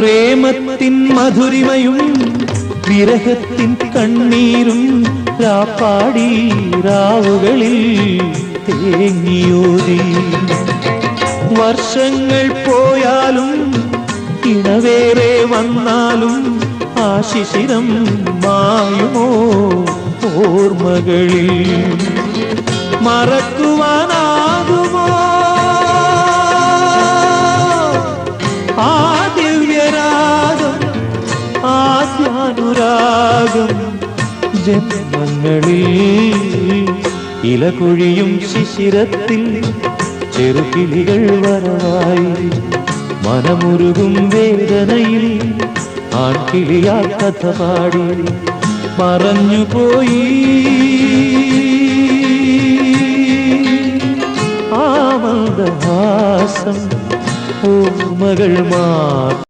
പ്രേമത്തിൻ മധുരിമയും വിരഹത്തിൻ കണ്ണീരും രാപ്പാടി രാവുകളിൽ തേങ്ങിയോതി. വർഷങ്ങൾ പോയാലും ഇണവേറെ വന്നാലും ആ ശിശിരം മായുമോ ഓർമ്മകളിൽ? മറക്കുവാനാകുമോ ആ ദിവ്യരാഗം, ആദ്യാനുരാഗം? ജന്മങ്ങളിൽ ഇലകൊഴിയും ശിശിരത്തിൽ ചെറുകിളികൾ വരവായി, മനമുരുകും വേദനയിൽ ആൺകിളിയാ കഥ പാടി മറഞ്ഞുപോയി. ആ മന്ദഹാസം ഓർമ്മകൾ